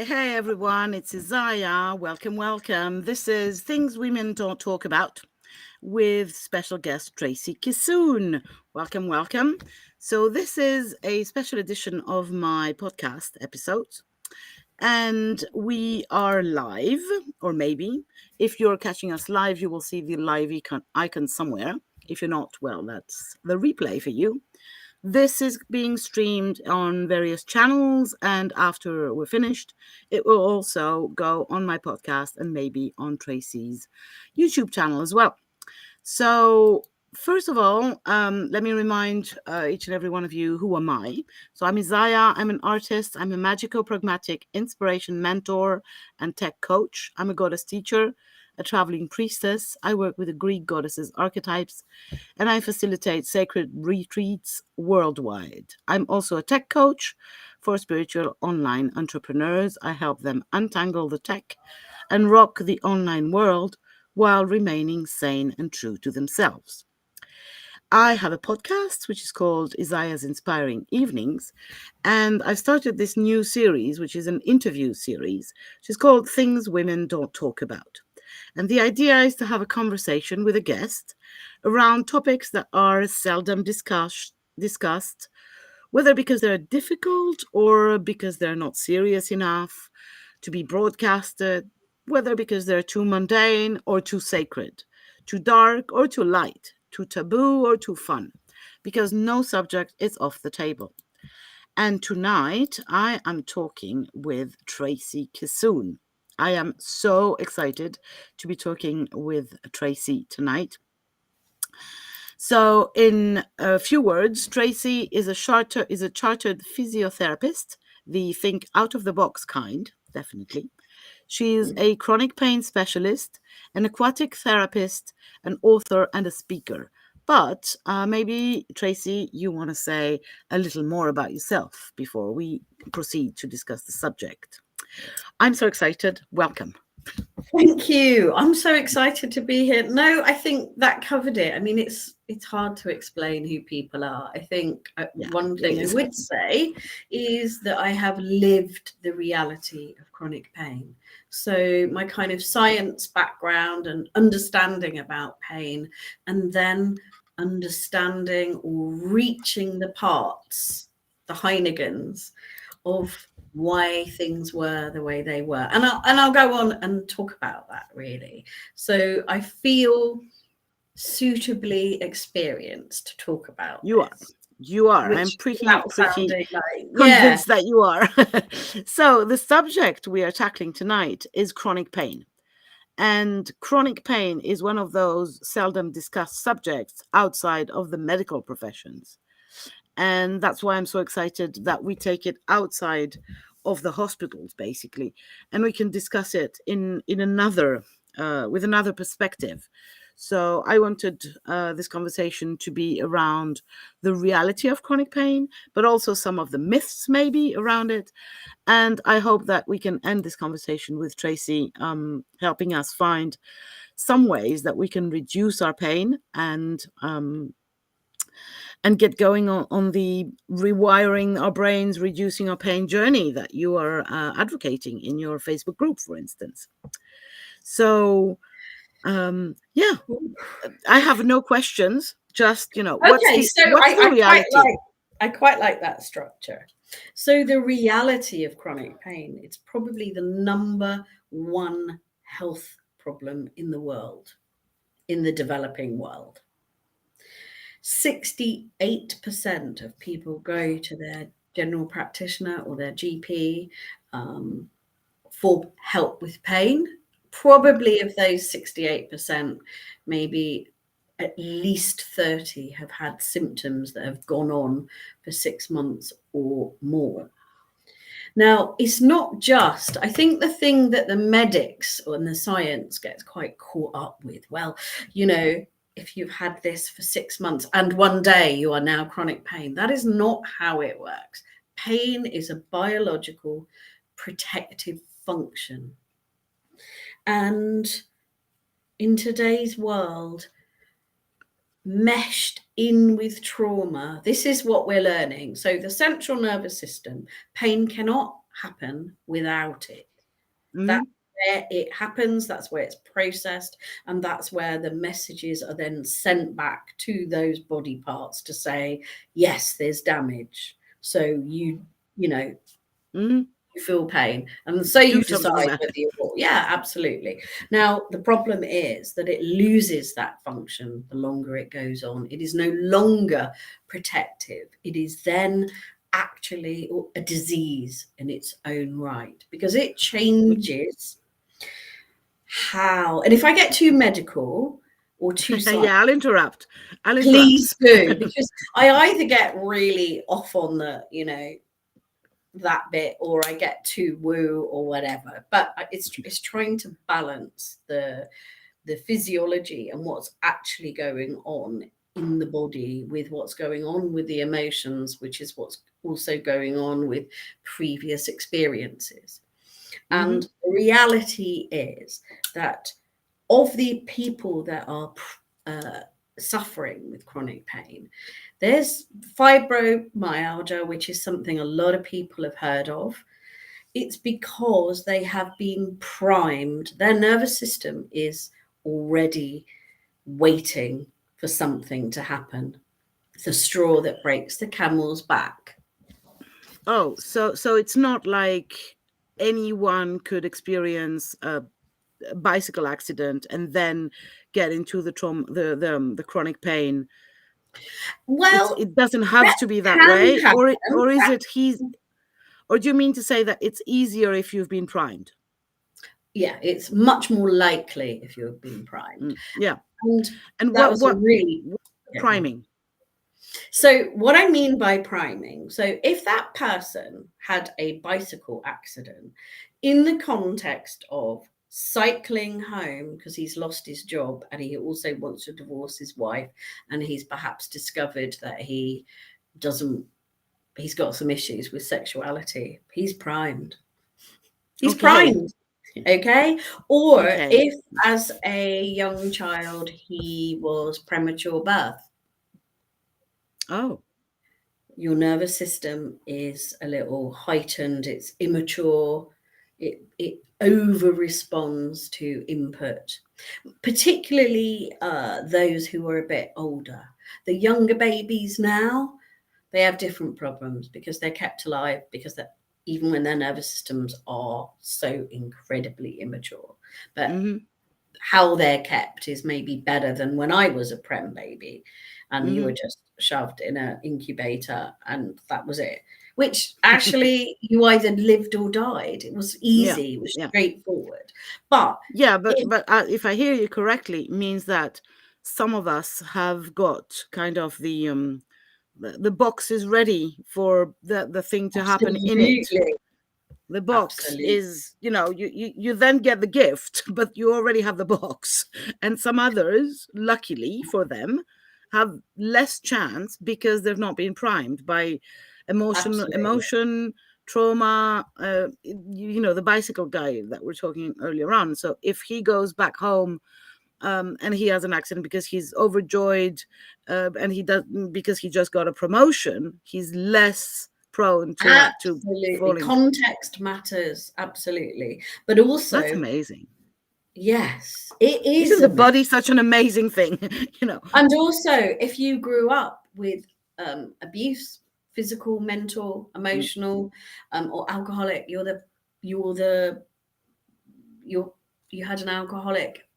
Hey everyone, it's Isaya. Welcome. This is Things Women Don't Talk About with special guest Tracy Kissoon. Welcome. So, this is a special edition of my podcast episodes, and we are live, or maybe if you're catching us live, you will see the live icon somewhere. If you're not, well, that's the replay for you. This is being streamed on various channels, and after we're finished, it will also go on my podcast and maybe on Tracy's YouTube channel as well. So, first of all, let me remind each and every one of you, who am I? So, I'm Isaya. I'm an artist. I'm a magico-pragmatic inspiration mentor and tech coach. I'm a goddess teacher, a traveling priestess. I work with the Greek goddesses archetypes, and I facilitate sacred retreats worldwide. I'm also a tech coach for spiritual online entrepreneurs. I help them untangle the tech and rock the online world while remaining sane and true to themselves. I have a podcast which is called Isaya's Inspiring Evenings, and I've started this new series, which is an interview series, which is called Things Women Don't Talk About. And the idea is to have a conversation with a guest around topics that are seldom discussed, whether because they're difficult or because they're not serious enough to be broadcasted, whether because they're too mundane or too sacred, too dark or too light, too taboo or too fun, because no subject is off the table. And tonight I am talking with Tracy Kissoon. I am so excited to be talking with Tracy tonight. So, in a few words, Tracy is a chartered physiotherapist, the think out of the box kind, definitely. She is a chronic pain specialist, an aquatic therapist, an author, and a speaker. But maybe, Tracy, you want to say a little more about yourself before we proceed to discuss the subject. I'm so excited. Welcome. Thank you. I'm so excited to be here. No, I think that covered it. I mean, it's hard to explain who people are. I think one thing I would say is that I have lived the reality of chronic pain. So my kind of science background and understanding about pain, and then understanding or reaching the parts, the Heinegans of why things were the way they were, and I'll go on and talk about that, really. So I feel suitably experienced to talk about you are I'm pretty convinced that you are. So the subject we are tackling tonight is chronic pain, and chronic pain is one of those seldom discussed subjects outside of the medical professions. And that's why I'm so excited that we take it outside of the hospitals, basically, and we can discuss it in another with another perspective. So I wanted this conversation to be around the reality of chronic pain, but also some of the myths maybe around it. And I hope that we can end this conversation with Tracy helping us find some ways that we can reduce our pain and get going on the rewiring our brains, reducing our pain journey that you are advocating in your Facebook group, for instance. So, yeah, I have no questions. Just, what's the reality? I quite like that structure. So the reality of chronic pain, it's probably the number one health problem in the world, in the developing world. 68% of people go to their general practitioner or their GP for help with pain. Probably of those 68%, maybe at least 30 have had symptoms that have gone on for 6 months or more. Now, it's not just, I think the thing that the medics and the science gets quite caught up with, well, if you've had this for 6 months and one day you are now chronic pain, that is not how it works. Pain is a biological protective function. And in today's world, meshed in with trauma, this is what we're learning. So the central nervous system, pain cannot happen without it. Mm-hmm. That's where it happens, that's where it's processed, and that's where the messages are then sent back to those body parts to say, yes, there's damage. So you know, Mm-hmm. you feel pain, and so you decide about whether you will. Yeah, absolutely. Now the problem is that it loses that function the longer it goes on. It is no longer protective. It is then actually a disease in its own right, because it changes how, and if I get too medical or too Yeah, I'll interrupt. please do, because I either get really off on the, that bit, or I get too woo or whatever. But it's trying to balance the physiology and what's actually going on in the body with what's going on with the emotions, which is what's also going on with previous experiences. Mm-hmm. And the reality is that of the people that are suffering with chronic pain, there's fibromyalgia, which is something a lot of people have heard of. It's because they have been primed. Their nervous system is already waiting for something to happen. The straw that breaks the camel's back. Oh, so it's not like anyone could experience a bicycle accident and then get into the trauma, the chronic pain. Well, it doesn't have to be that way, or is it or do you mean to say that it's easier if you've been primed? Yeah, it's much more likely if you've been primed. Yeah. And that was really priming. So what I mean by priming, so if that person had a bicycle accident in the context of cycling home because he's lost his job and he also wants to divorce his wife, and he's perhaps discovered that he's got some issues with sexuality, he's primed. He's primed. Okay. Or if as a young child he was premature birth. Oh. Your nervous system is a little heightened, it's immature, it over responds to input, particularly those who are a bit older. The younger babies now, they have different problems because they're kept alive, because that even when their nervous systems are so incredibly immature. But how they're kept is maybe better than when I was a prem baby and you were just shoved in an incubator and that was it, which actually you either lived or died. It was easy. It was straightforward. But if I hear you correctly, it means that some of us have got kind of the box is ready for the thing to happen in it. The box is, you then get the gift, but you already have the box. And some others, luckily for them, have less chance because they've not been primed by emotion, trauma, the bicycle guy that we're talking earlier on. So if he goes back home and he has an accident because he's overjoyed and he does because he just got a promotion, he's less prone to falling. Context matters, absolutely. But also, that's amazing. Yes, it is. Isn't the body such an amazing thing? And also, if you grew up with abuse, physical, mental, emotional, or alcoholic, you had an alcoholic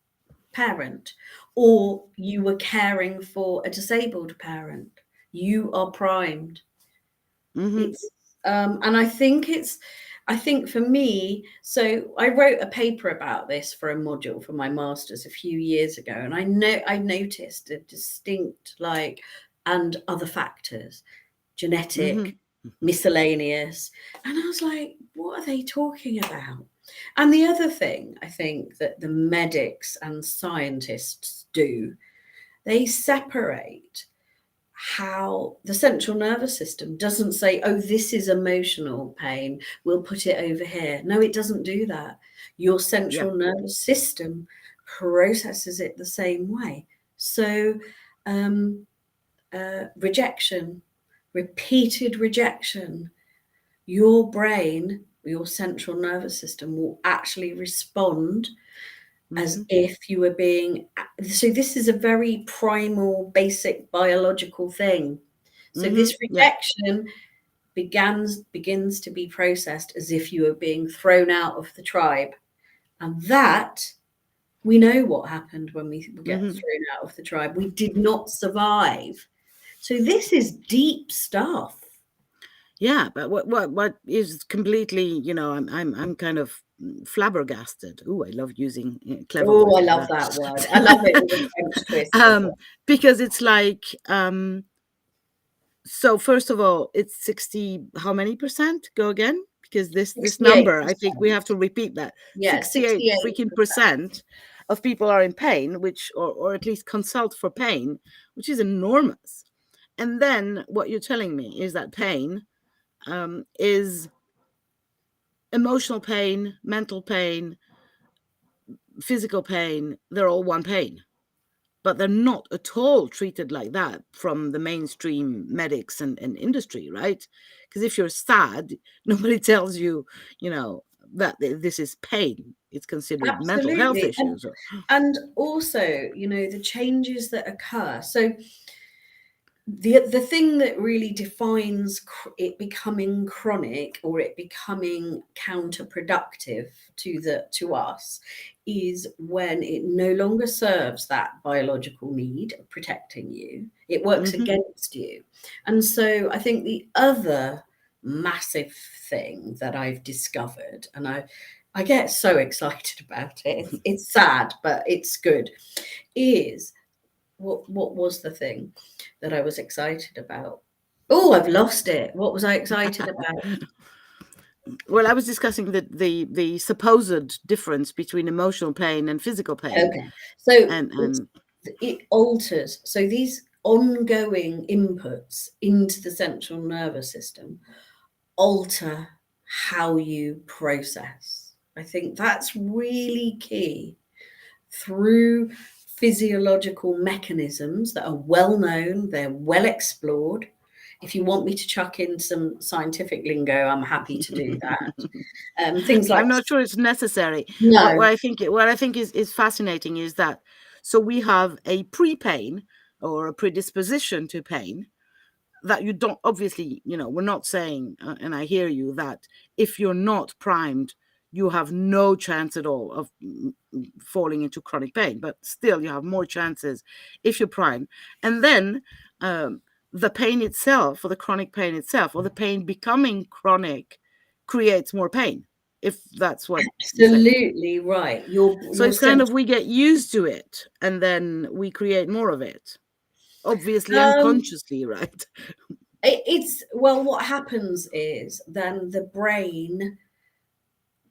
parent, or you were caring for a disabled parent, you are primed. It's and I think for me, so I wrote a paper about this for a module for my master's a few years ago, and I noticed a distinct and other factors, genetic, miscellaneous, and I was like, what are they talking about? And the other thing I think that the medics and scientists do, they separate how the central nervous system doesn't say, oh, this is emotional pain, we'll put it over here. No, it doesn't do that. Your central nervous system processes it the same way. So rejection, repeated rejection, your brain your central nervous system will actually respond as Mm-hmm. if you were being. So this is a very primal, basic biological thing. So Mm-hmm. this rejection begins to be processed as if you were being thrown out of the tribe. And that, we know what happened when we get Mm-hmm. thrown out of the tribe. We did not survive. So this is deep stuff. Yeah, but what is completely, you know, I'm kind of flabbergasted. Oh, I love using clever Oh, words I like love that word. I love it with a French twist as well. because it's like, so first of all, it's 60, how many percent? Go again? Because this number, I think we 68%. have to repeat that. Yeah, 68 freaking 68%. percent of people are in pain, which, or at least consult for pain, which is enormous. And then what you're telling me is that pain is emotional pain, mental pain, physical pain. They're all one pain, but they're not at all treated like that from the mainstream medics and industry, right? Because if you're sad, nobody tells you, you know, that this is pain. It's considered mental health Absolutely. issues. And also, you know, the changes that occur. So the thing that really defines it becoming chronic or it becoming counterproductive to us is when it no longer serves that biological need of protecting you. It works Mm-hmm. against you. And so I think the other massive thing that I've discovered, and I get so excited about it, it's sad, but it's good, is what was the thing that I was excited about? Oh, I've lost it. What was I excited about? Well, I was discussing the supposed difference between emotional pain and physical pain, Okay, so and it alters. So these ongoing inputs into the central nervous system alter how you process. I think that's really key. Through physiological mechanisms that are well known, they're well explored. If you want me to chuck in some scientific lingo, I'm happy to do that. Things like I'm not sure it's necessary. What, no, what I think is fascinating is that, so we have a pre-pain or a predisposition to pain that you don't, obviously, you know, we're not saying, and I hear you, that if you're not primed, you have no chance at all of falling into chronic pain, but still you have more chances if you're primed. And then the pain itself, or the chronic pain itself, or the pain becoming chronic, creates more pain, if that's what you're saying. absolutely right. So Your it's kind sense. of, we get used to it and then we create more of it, obviously Um, unconsciously, right? it's well, what happens is then the brain,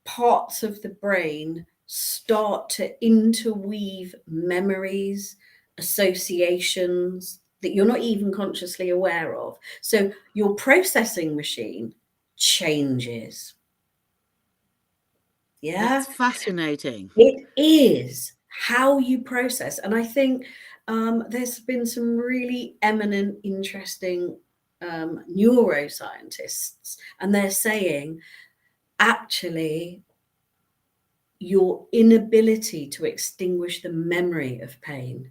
parts of the brain start to interweave memories, associations that you're not even consciously aware of. So your processing machine changes. Yeah, That's fascinating. it is how you process. And I think there's been some really eminent, interesting neuroscientists, and they're saying actually your inability to extinguish the memory of pain.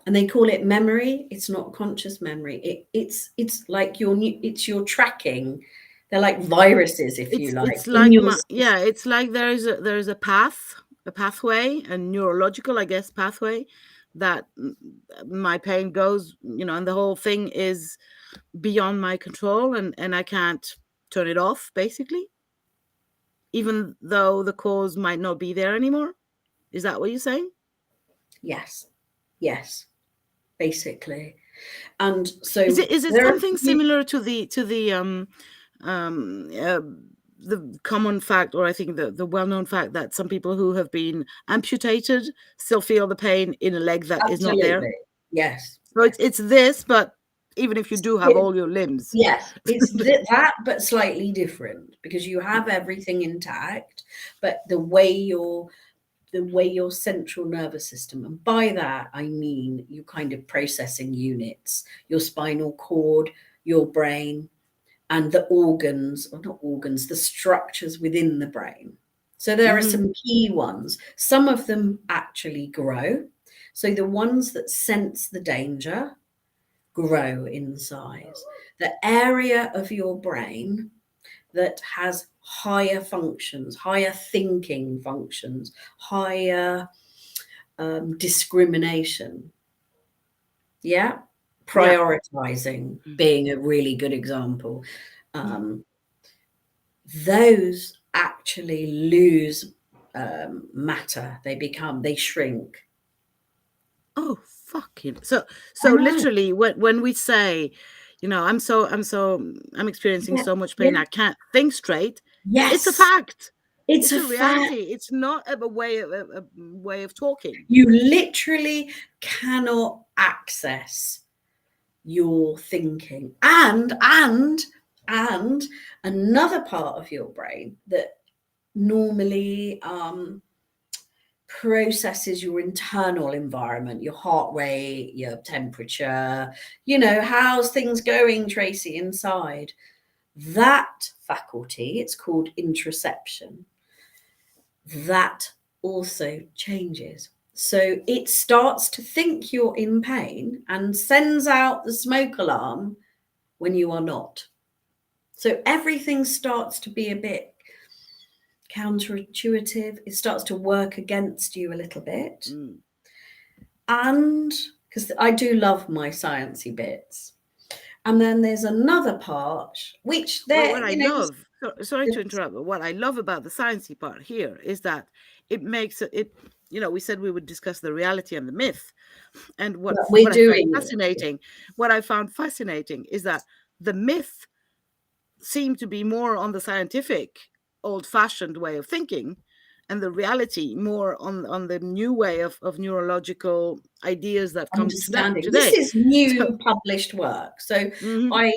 And they call it memory. It's not conscious memory. It's like it's your tracking. They're like viruses, if you like, It's in like your yeah, it's like there's a pathway, a neurological, I guess, pathway that my pain goes, you know, and the whole thing is beyond my control, and I can't turn it off, basically, even though the cause might not be there anymore. Is that what you're saying? yes, yes, basically. And so Is it there are something similar to the common fact, or I think the well-known fact, that some people who have been amputated still feel the pain in a leg that is not there? absolutely yes, So yes. it's this, but even if you do have all your limbs. Yes, it's that, but slightly different because you have everything intact, but the way your central nervous system, and by that I mean your kind of processing units, your spinal cord, your brain, and the organs, or not organs, the structures within the brain. So there are some key ones. Some of them actually grow. So the ones that sense the danger grow in size. The area of your brain that has higher functions, higher thinking functions, higher discrimination. Yeah. Prioritizing being a really good example. Those actually lose matter. They shrink. Oh, fucking. So literally when we say, I'm experiencing so much pain, I can't think straight. Yes. It's a fact. It's a reality. It's not a way of talking. You literally cannot access your thinking. And another part of your brain that normally processes your internal environment, your heart rate, your temperature, how's things going, Tracy, inside. That faculty, it's called interoception, that also changes. So it starts to think you're in pain and sends out the smoke alarm when you are not. So everything starts to be a bit counterintuitive. It starts to work against you a little bit. And because I do love my sciencey bits. And then there's another part, which what I love, sorry to interrupt, but what I love about the sciencey part here is that it makes it, we said we would discuss the reality and the myth. And what I found fascinating is that the myth seemed to be more on the scientific, old-fashioned way of thinking, and the reality more on the new way of neurological ideas that come today. This is new published work. So I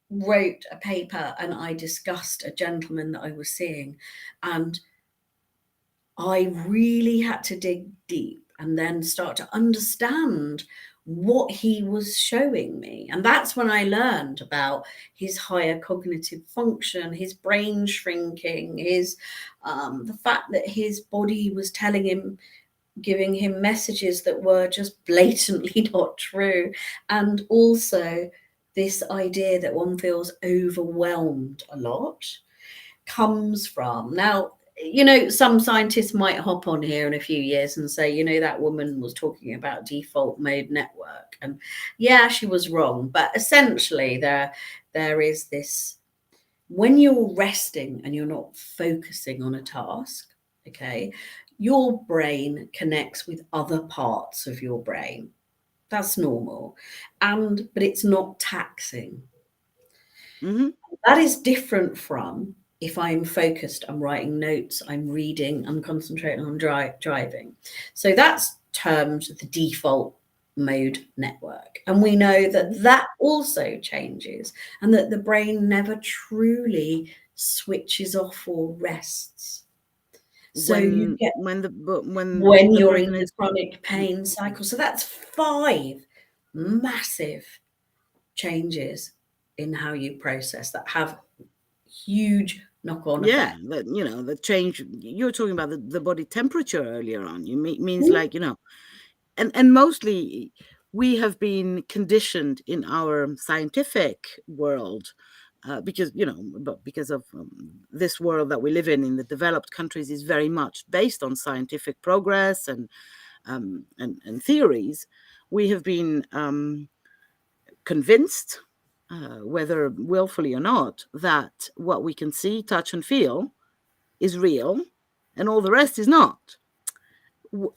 wrote a paper and I discussed a gentleman that I was seeing, and I really had to dig deep and then start to understand what he was showing me. And that's when I learned about his higher cognitive function, his brain shrinking, his the fact that his body was telling him, giving him messages that were just blatantly not true. And also this idea that one feels overwhelmed a lot comes from. Now, some scientists might hop on here in a few years and say, that woman was talking about default mode network. And yeah, she was wrong. But essentially, there is this, when you're resting and you're not focusing on a task, okay, your brain connects with other parts of your brain. That's normal. But it's not taxing. That is different from if I'm focused, I'm writing notes, I'm reading, I'm concentrating on driving. So that's termed the default mode network. And we know that also changes, and that the brain never truly switches off or rests. So you get when you're in the chronic pain cycle. So that's 5 massive changes in how you process that have huge knock-on effect. The change. You were talking about the body temperature earlier on. You means like, and mostly we have been conditioned in our scientific world because of this world that we live in the developed countries is very much based on scientific progress and theories. We have been convinced, whether willfully or not, that what we can see, touch, and feel is real, and all the rest is not.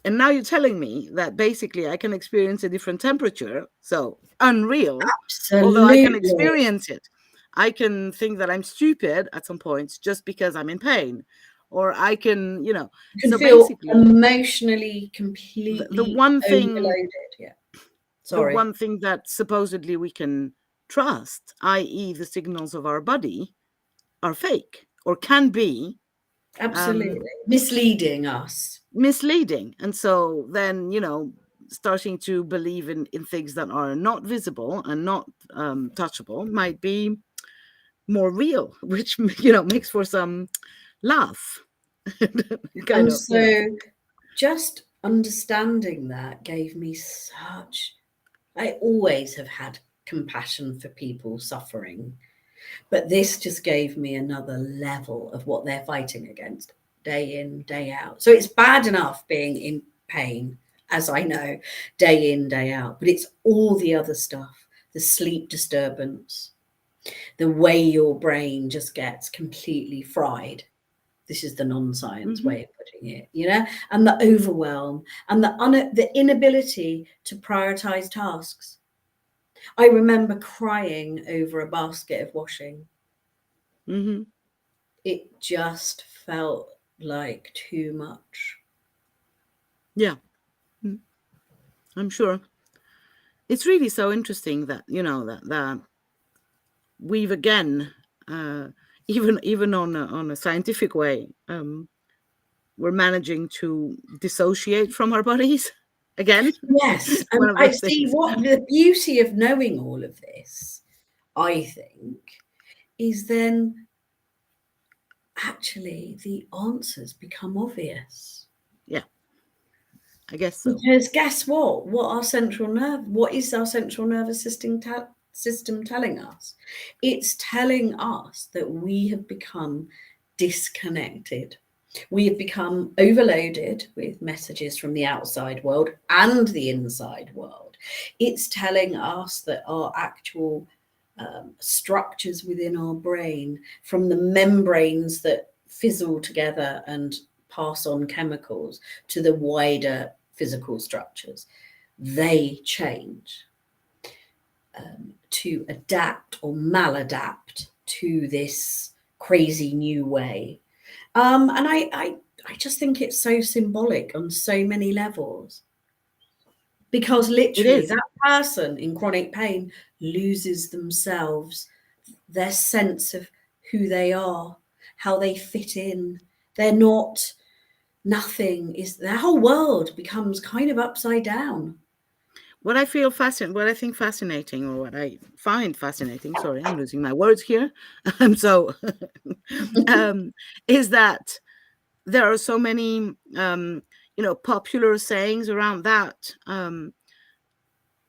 And now you're telling me that basically I can experience a different temperature, so unreal. Absolutely. Although I can experience it. I can think that I'm stupid at some points just because I'm in pain. Or I can, you can feel emotionally completely the one thing overloaded. Yeah. Sorry. The one thing that supposedly we can trust, i.e. the signals of our body, are fake or can be. Absolutely. Misleading us. Misleading. And so then, starting to believe in things that are not visible and not touchable might be more real, which, you know, makes for some laugh. And of, so, you know, just understanding that gave me such, I always have had compassion for people suffering, but this just gave me another level of what they're fighting against day in, day out. So it's bad enough being in pain, as I know, day in, day out, but it's all the other stuff, the sleep disturbance, the way your brain just gets completely fried. This is the non-science way of putting it, you know, and the overwhelm and the inability to prioritize tasks. I remember crying over a basket of washing. It just felt like too much. Yeah, I'm sure. It's really so interesting that, you know, that we've again, even on a scientific way, we're managing to dissociate from our bodies again. Yes, One and of I those see things. what the beauty of knowing all of this, I think, is then actually the answers become obvious. Yeah, I guess so. Because guess what? What is our central nervous system telling us? It's telling us that we have become disconnected. We have become overloaded with messages from the outside world and the inside world. It's telling us that our actual structures within our brain, from the membranes that fizzle together and pass on chemicals to the wider physical structures, they change to adapt or maladapt to this crazy new way. And I just think it's so symbolic on so many levels, because literally that person in chronic pain loses themselves, their sense of who they are, how they fit in. They're not nothing, is their whole world becomes kind of upside down. What I think fascinating, or what I find fascinating, sorry, I'm losing my words here. So, is that there are so many, you know, popular sayings around that.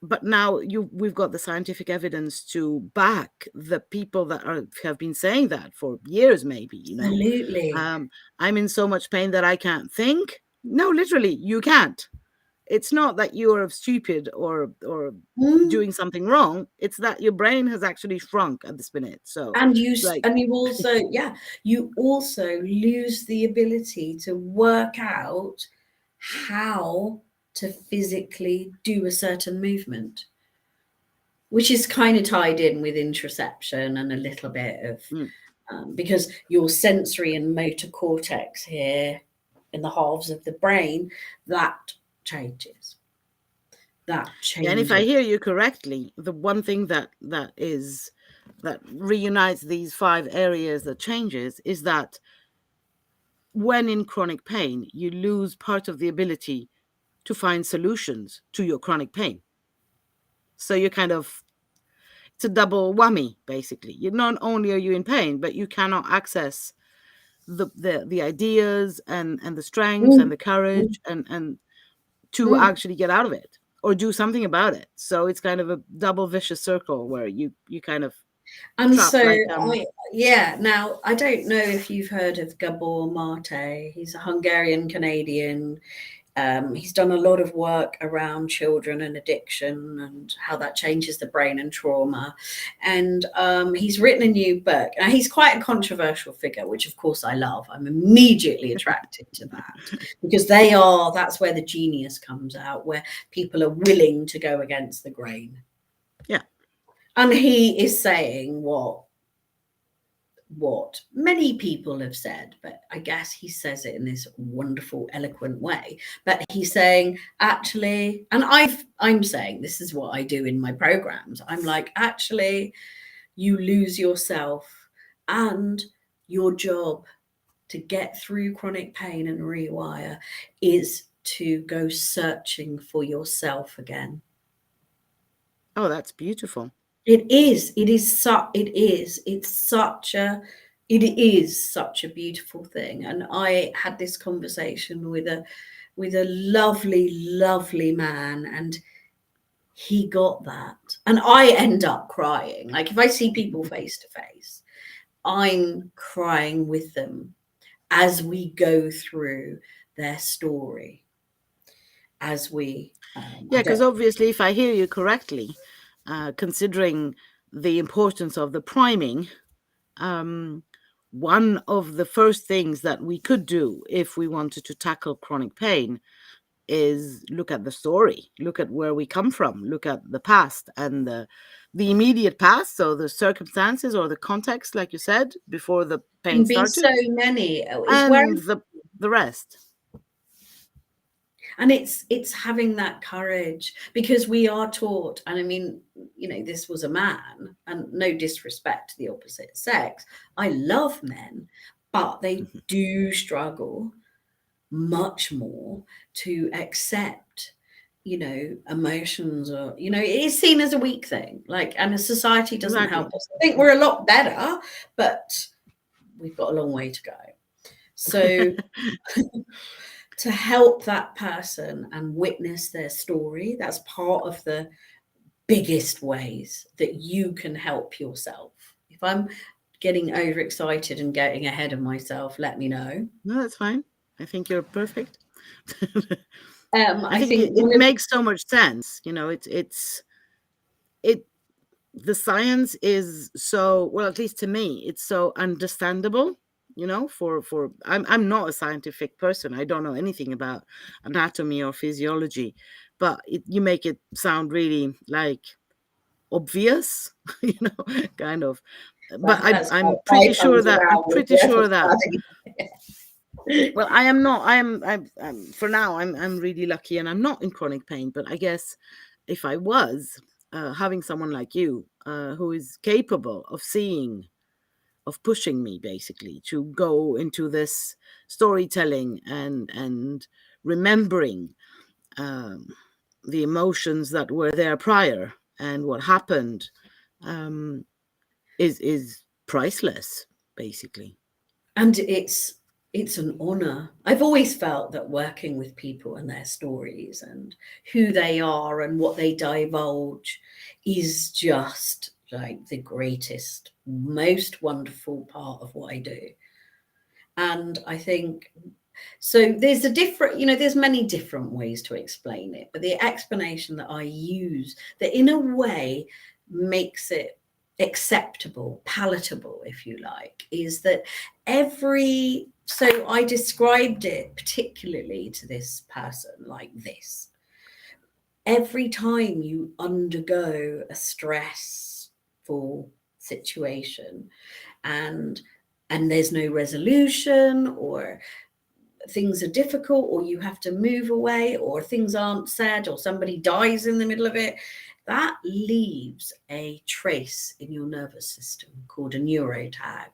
But now we've got the scientific evidence to back the people that have been saying that for years, maybe, you know. Absolutely. I'm in so much pain that I can't think. No, literally, you can't. It's not that you are stupid or doing something wrong. It's that your brain has actually shrunk at this minute. So, and you like, also you also lose the ability to work out how to physically do a certain movement, which is kind of tied in with interoception and a little bit of because your sensory and motor cortex here in the halves of the brain, that changes. and if I hear you correctly, the one thing that reunites these 5 areas that changes is that when in chronic pain, you lose part of the ability to find solutions to your chronic pain. So you're kind of, it's a double whammy, basically. You not only are you in pain, but you cannot access the ideas and the strength and the courage and to actually get out of it or do something about it. So it's kind of a double vicious circle where you kind of and trapped, so like, now I don't know if you've heard of Gabor Mate. He's a Hungarian Canadian. He's done a lot of work around children and addiction and how that changes the brain and trauma. And he's written a new book. Now, he's quite a controversial figure, which of course I love. I'm immediately attracted to that because that's where the genius comes out, where people are willing to go against the grain. Yeah. And he is saying what many people have said, but I guess he says it in this wonderful, eloquent way. But he's saying, actually, and I'm saying this is what I do in my programs. I'm like, actually, you lose yourself, and your job to get through chronic pain and rewire is to go searching for yourself again. Oh, that's beautiful. It is. Such a beautiful thing. And I had this conversation with a lovely man, and he got that. And I end up crying. Like if I see people face to face, I'm crying with them as we go through their story. As we because obviously, if I hear you correctly, considering the importance of the priming, one of the first things that we could do if we wanted to tackle chronic pain is look at the story, look at where we come from, look at the past and the immediate past, so the circumstances or the context, like you said, before the pain started. So many is where the rest. And it's having that courage, because we are taught, and I mean, you know, this was a man, and no disrespect to the opposite sex, I love men, but they do struggle much more to accept, you know, emotions, or, you know, it is seen as a weak thing, like, and a society doesn't help us. I think we're a lot better, but we've got a long way to go. So to help that person and witness their story, that's part of the biggest ways that you can help yourself. If I'm getting overexcited and getting ahead of myself, let me know. No, that's fine. I think you're perfect. I think it makes so much sense. You know, the science is so, well, at least to me, it's so understandable. You know, I'm not a scientific person. I don't know anything about anatomy or physiology, but you make it sound really like obvious, you know, kind of. But I'm pretty sure that well, I am not. I'm for now. I'm really lucky, and I'm not in chronic pain. But I guess if I was, having someone like you, who is capable of seeing, of pushing me basically to go into this storytelling and remembering the emotions that were there prior and what happened, is priceless, basically. And it's an honor. I've always felt that working with people and their stories and who they are and what they divulge is just like the greatest, most wonderful part of what I do. And I think, so there's a different, you know, there's many different ways to explain it, but the explanation that I use that in a way makes it acceptable, palatable, if you like, is that so I described it particularly to this person like this. Every time you undergo a stressful situation and there's no resolution, or things are difficult, or you have to move away, or things aren't said, or somebody dies in the middle of it, that leaves a trace in your nervous system called a neurotag.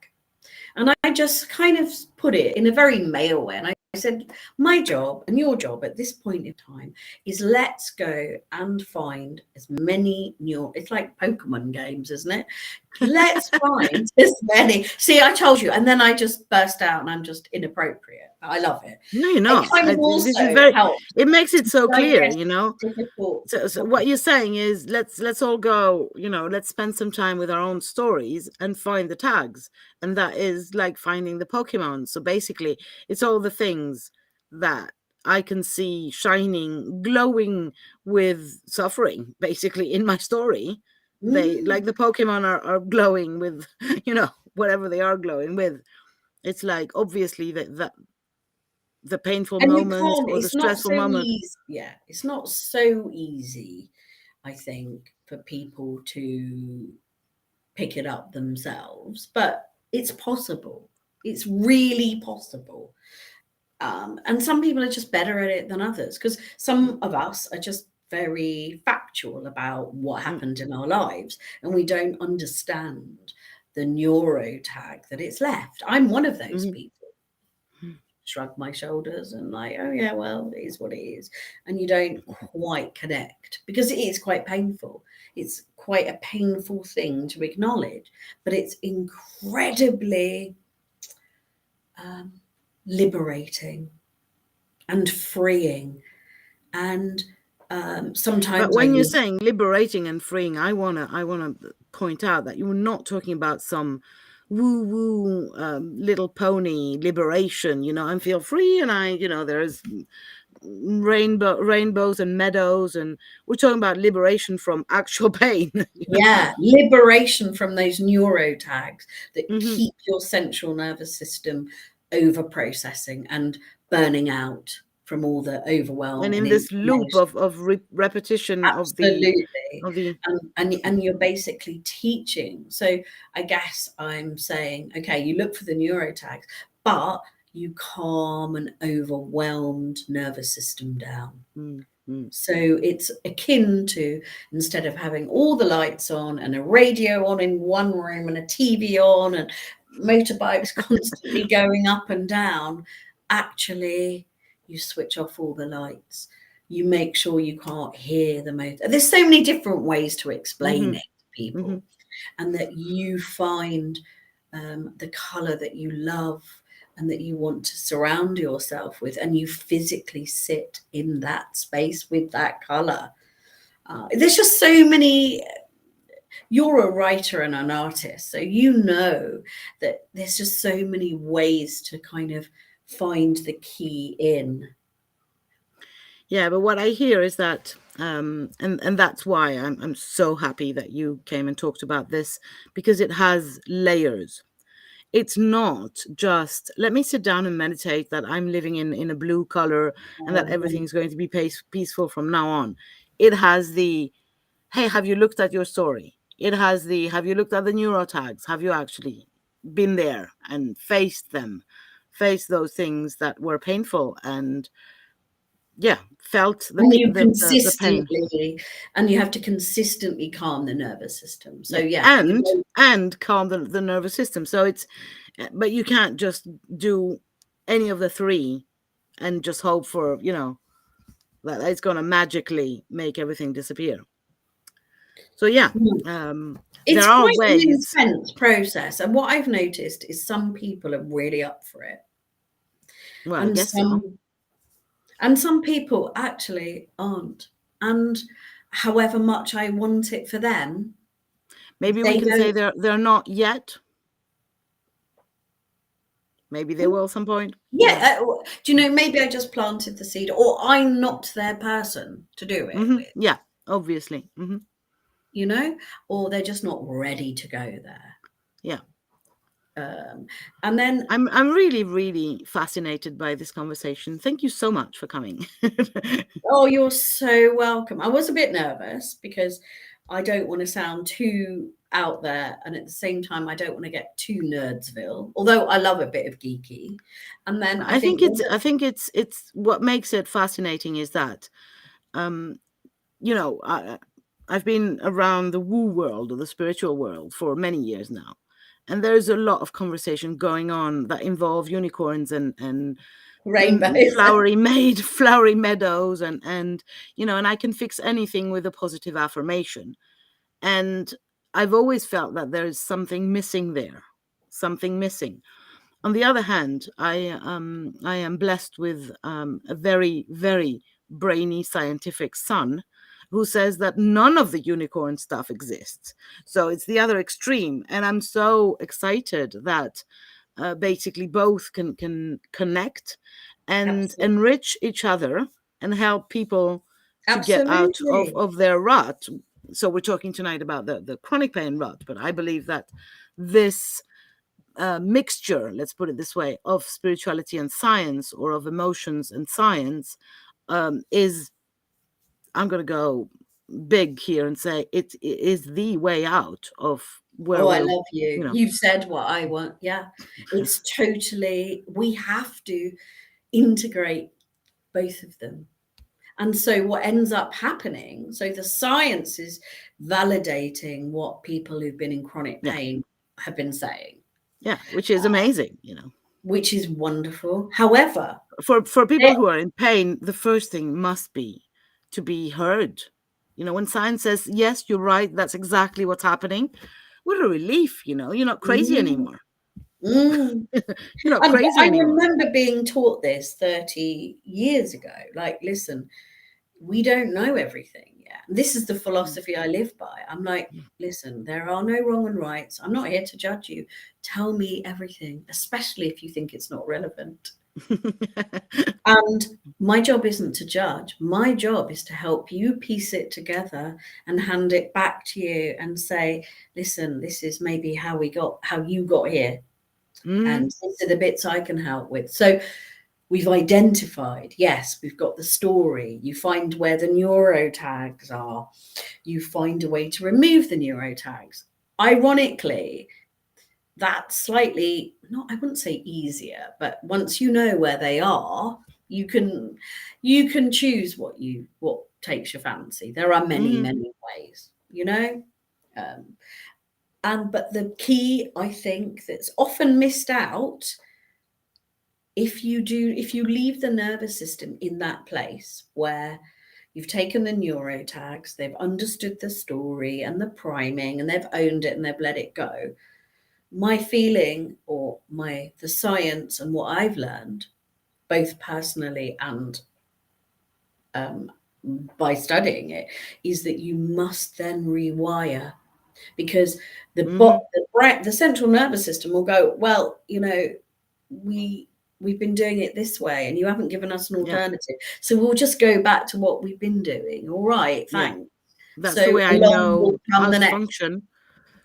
And I just kind of put it in a very male way. And I said, my job and your job at this point in time is let's go and find as many it's like Pokemon games, isn't it? Let's find as many. See, I told you. And then I just burst out and I'm just inappropriate. I love it. No, you're not. It makes it so clear, you know. So what you're saying is let's all go, you know, let's spend some time with our own stories and find the tags. And that is like finding the Pokemon. So basically, it's all the things that I can see shining, glowing with suffering, basically, in my story. They, like the Pokemon, are glowing with, you know, whatever they are glowing with. It's like, obviously, that the painful moments or the stressful moments. Yeah, it's not so easy, I think, for people to pick it up themselves, but it's possible. It's really possible. And some people are just better at it than others, because some of us are just very factual about what happened in our lives, and we don't understand the neurotag that it's left. I'm one of those people. Shrug my shoulders and like, oh yeah, well, it is what it is. And you don't quite connect, because it is quite painful. It's quite a painful thing to acknowledge, but it's incredibly liberating and freeing. And sometimes, but when you're saying liberating and freeing, I wanna point out that you're not talking about some woo little pony liberation. I feel free, and there's rainbows and meadows, and we're talking about liberation from actual pain. Yeah, liberation from those neurotags that keep your central nervous system over processing and burning out from all the overwhelm. And in this loop of repetition. Absolutely. of the and you're basically teaching. So I guess I'm saying, okay, you look for the neurotags, but you calm an overwhelmed nervous system down. So it's akin to, instead of having all the lights on and a radio on in one room and a TV on and motorbikes constantly going up and down, actually you switch off all the lights. You make sure you can't hear the motor. There's so many different ways to explain it to people, and that you find the color that you love and that you want to surround yourself with, and you physically sit in that space with that color. There's just so many. You're a writer and an artist, so you know that there's just so many ways to kind of find the key in. Yeah, but what I hear is that, and that's why I'm so happy that you came and talked about this, because it has layers. It's not just, let me sit down and meditate that I'm living in a blue color and that everything's going to be peaceful from now on. It has the, hey, have you looked at your story? It has the, have you looked at the neurotags? Have you actually been there and faced those things that were painful, and felt the pain. And you have to consistently calm the nervous system. So and calm the nervous system. So it's, but you can't just do any of the three and just hope for that it's going to magically make everything disappear. So it's there are quite ways. an intense process, and what I've noticed is some people are really up for it. Well, I guess so. And some people actually aren't. And however much I want it for them, maybe we can say they're not yet. Maybe they will at some point. Yeah. Do you know, maybe I just planted the seed, or I'm not their person to do it with. Yeah, obviously. Or they're just not ready to go there. Yeah. And then I'm really, really fascinated by this conversation. Thank you so much for coming. Oh, you're so welcome. I was a bit nervous because I don't want to sound too out there, and at the same time I don't want to get too Nerdsville, although I love a bit of geeky. And then I think it's what makes it fascinating is that I've been around the woo world or the spiritual world for many years now. And there's a lot of conversation going on that involve unicorns and rainbows, flowery meadows, and and I can fix anything with a positive affirmation. And I've always felt that there is something missing there, something missing. On the other hand, I am blessed with a very, very brainy scientific son who says that none of the unicorn stuff exists. So it's the other extreme. And I'm so excited that basically both can connect and enrich each other and help people to get out of their rut. So we're talking tonight about the chronic pain rut, but I believe that this mixture, let's put it this way, of spirituality and science, or of emotions and science, is, I'm going to go big here and say it is the way out of where I love you. You've said what I want. Yeah, it's totally, we have to integrate both of them. And so what ends up happening, so the science is validating what people who've been in chronic pain have been saying. Yeah, which is amazing, Which is wonderful. However, for people who are in pain, the first thing must be to be heard. You know, when science says, yes, you're right, that's exactly what's happening, what a relief, you know, you're not crazy anymore. Mm. You're not And crazy I anymore. remember being taught this 30 years ago. Like, listen, we don't know everything yet. This is the philosophy I live by. I'm like, listen, there are no wrong and rights. I'm not here to judge you. Tell me everything, especially if you think it's not relevant. And my job isn't to judge. My job is to help you piece it together and hand it back to you and say, listen, this is maybe how you got here. And these are the bits I can help with. So we've identified, yes, we've got the story. You find where the neurotags are. You find a way to remove the neurotags. Ironically, that's slightly, I wouldn't say easier, but once you know where they are, you can choose what takes your fancy. There are many ways, you know. But the key, I think, that's often missed out, if you leave the nervous system in that place where you've taken the neurotags, they've understood the story and the priming, and they've owned it and they've let it go. My feeling, or the science and what I've learned, both personally and by studying it, is that you must then rewire, because the central nervous system will go, well, you know, we've been doing it this way and you haven't given us an alternative. So we'll just go back to what we've been doing. All right, thanks. That's the way I know how to function.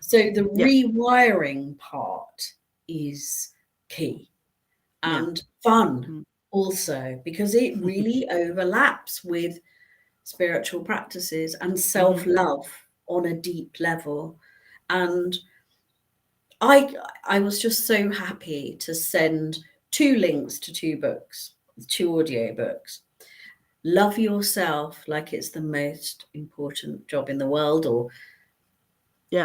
So the rewiring part is key, and fun also, because it really overlaps with spiritual practices and self-love on a deep level. And I was just so happy to send 2 links to 2 books, 2 audio books. Love Yourself Like It's the Most Important Job in the World, or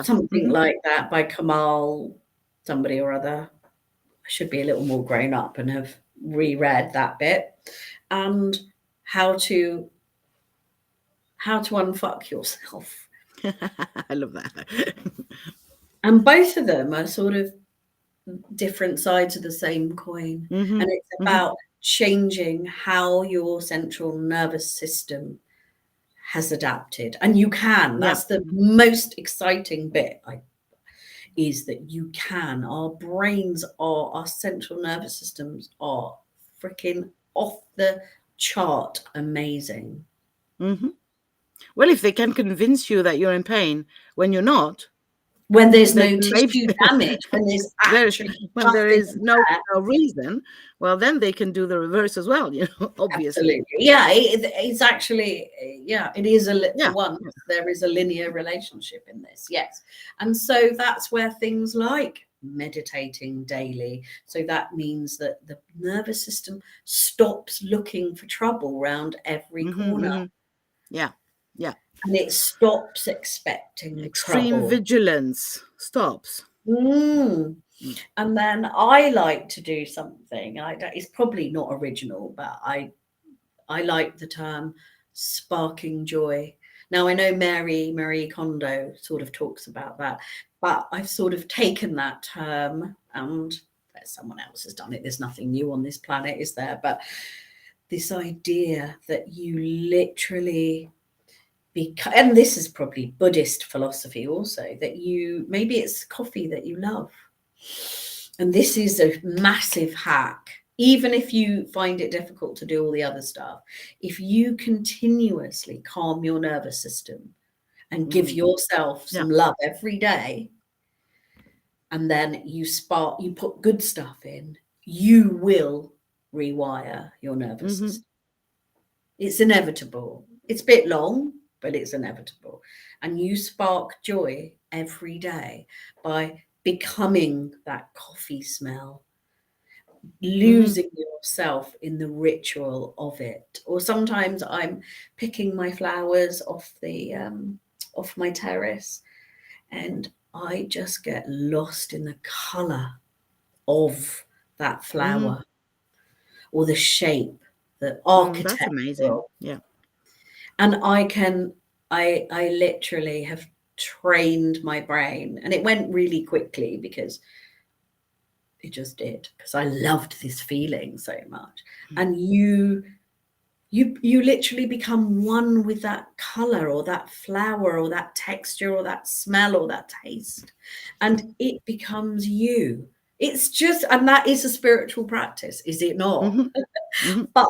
something like that, by Kamal somebody or other. I should be a little more grown up and have reread that bit. And how to unfuck yourself. I love that. And both of them are sort of different sides of the same coin. And it's about changing how your central nervous system has adapted. And you can. That's the most exciting bit, is that you can. Our brains our central nervous systems are freaking off the chart amazing. Well, if they can convince you that you're in pain when you're not, when there's no tissue damage, when there's actually there is no reason, well, then they can do the reverse as well, you know, obviously. Absolutely. Yeah, it's actually, it is for once, there is a linear relationship in this, yes. And so that's where things like meditating daily, so that means that the nervous system stops looking for trouble around every corner. And it stops expecting extreme trouble. Vigilance stops. And then I like to do something that is probably not original, but I like the term sparking joy. Now, I know Marie Kondo sort of talks about that, but I've sort of taken that term, and someone else has done it. There's nothing new on this planet, is there? But this idea that you literally, and this is probably Buddhist philosophy also, that maybe it's coffee that you love. And this is a massive hack. Even if you find it difficult to do all the other stuff, if you continuously calm your nervous system and give yourself some love every day, and then you put good stuff in, you will rewire your nervous system. It's inevitable. It's a bit long, but it's inevitable. And you spark joy every day by becoming that coffee smell, losing yourself in the ritual of it. Or sometimes I'm picking my flowers off my terrace, and I just get lost in the color of that flower or the shape, the architecture. That's amazing. Yeah. And I can I literally have trained my brain, and it went really quickly because it just did, because I loved this feeling so much. And you literally become one with that color or that flower or that texture or that smell or that taste, and it becomes you. It's just, and that is a spiritual practice, is it not? But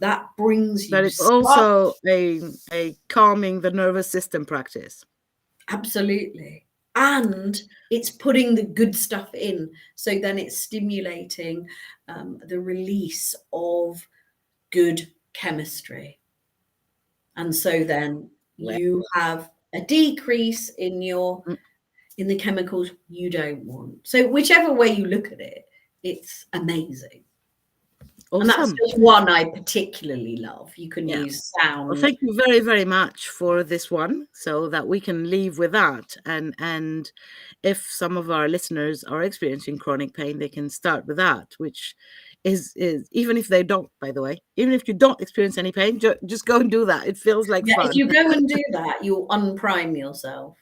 that brings you But it's also a calming the nervous system practice. Absolutely. And it's putting the good stuff in. So then it's stimulating the release of good chemistry. And so then you have a decrease in in the chemicals you don't want. So whichever way you look at it, it's amazing. Awesome. And that's just one I particularly love. You can use sound. Well, thank you very, very much for this one, so that we can leave with that. And if some of our listeners are experiencing chronic pain, they can start with that, which is even if they don't, by the way, even if you don't experience any pain, just go and do that. It feels like fun. If you go and do that, you'll unprime yourself.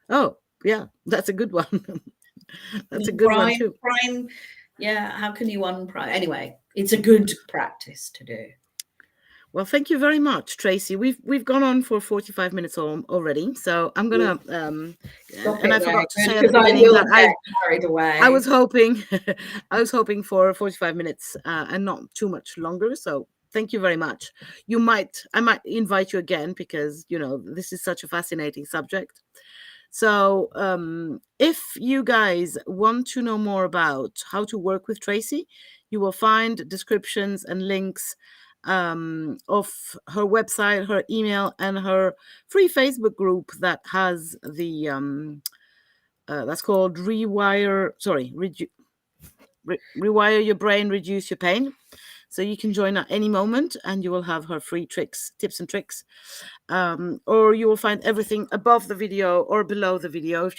Oh, yeah, that's a good one. That's a good one too. Prime, yeah, how can you unprime? Anyway, it's a good practice to do. Well, thank you very much, Tracy. We've gone on for 45 minutes already, so I'm gonna and I forgot to say at the beginning that carried away. I was hoping for 45 minutes and not too much longer. So thank you very much. I might invite you again, because this is such a fascinating subject. So if you guys want to know more about how to work with Tracy, you will find descriptions and links of her website, her email, and her free Facebook group that has the that's called Rewire Your Brain, Reduce Your Pain. So you can join at any moment, and you will have her free tips and tricks. Or you will find everything above the video or below the video. If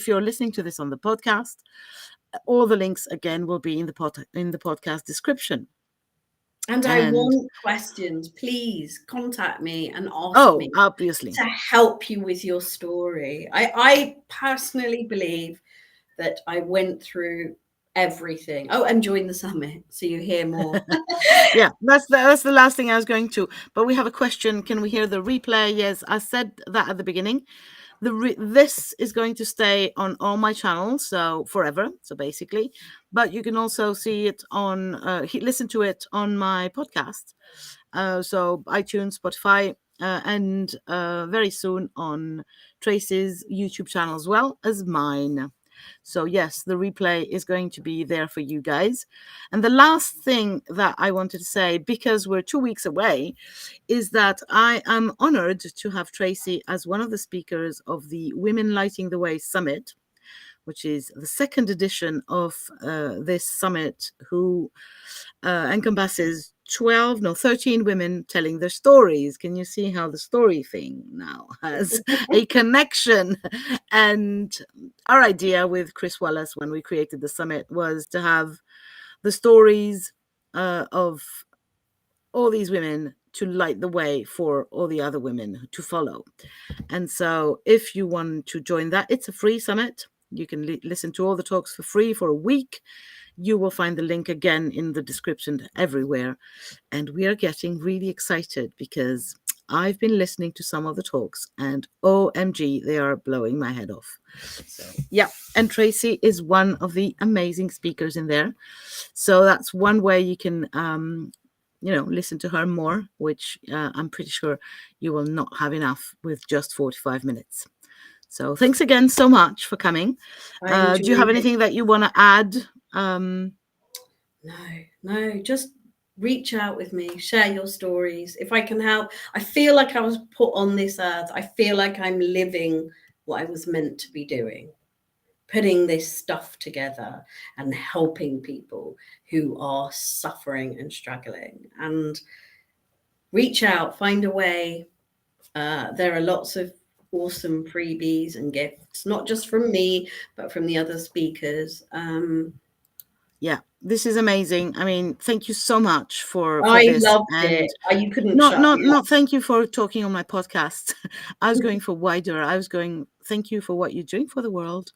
you're listening to this on the podcast, all the links again will be in the podcast description. And I want questions. Please contact me and ask me. Obviously, to help you with your story. I personally believe that I went through everything. Oh, and join the summit so you hear more. Yeah, that's the last thing I was going to. But we have a question. Can we hear the replay? Yes, I said that at the beginning. This is going to stay on all my channels, so forever. So basically, but you can also see it listen to it on my podcast. So iTunes, Spotify, and very soon on Tracy's YouTube channel as well as mine. So yes, the replay is going to be there for you guys. And the last thing that I wanted to say, because we're 2 weeks away, is that I am honored to have Tracy as one of the speakers of the Women Lighting the Way Summit, which is the second edition of this summit, who encompasses 13 women telling their stories. Can you see how the story thing now has a connection? And our idea with Chris Wallace when we created the summit was to have the stories of all these women to light the way for all the other women to follow. And so if you want to join that, it's a free summit. You can listen to all the talks for free for a week. You will find the link again in the description everywhere. And we are getting really excited because I've been listening to some of the talks, and OMG, they are blowing my head off. So, yeah. And Tracy is one of the amazing speakers in there. So that's one way you can, listen to her more, which I'm pretty sure you will not have enough with just 45 minutes. So thanks again so much for coming. Do you have anything that you want to add? No, just reach out with me, share your stories. If I can help, I feel like I was put on this earth. I feel like I'm living what I was meant to be doing, putting this stuff together and helping people who are suffering and struggling. And reach out, find a way. There are lots of awesome freebies and gifts, not just from me, but from the other speakers. Yeah, This is amazing. I mean, thank you so much for I this. loved And it. You couldn't not thank you for talking on my podcast. I was going for wider. I was going, thank you for what you're doing for the world.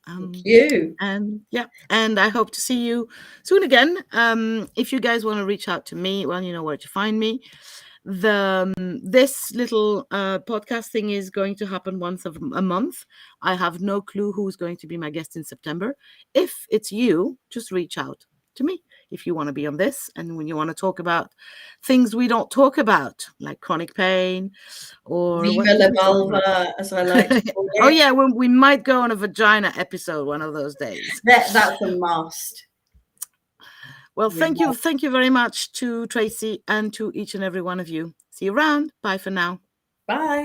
Thank you. And yeah, and I hope to see you soon again. If you guys want to reach out to me, well, you know where to find me. This little podcast thing is going to happen once a month. I have no clue who's going to be my guest in September. If it's you, just reach out to me if you want to be on this, and when you want to talk about things we don't talk about, like chronic pain or Viva la vulva, as I like to call it. Oh yeah, we might go on a vagina episode one of those days. That's a must. Well, thank you very much to Tracy and to each and every one of you. See you around. Bye for now. Bye.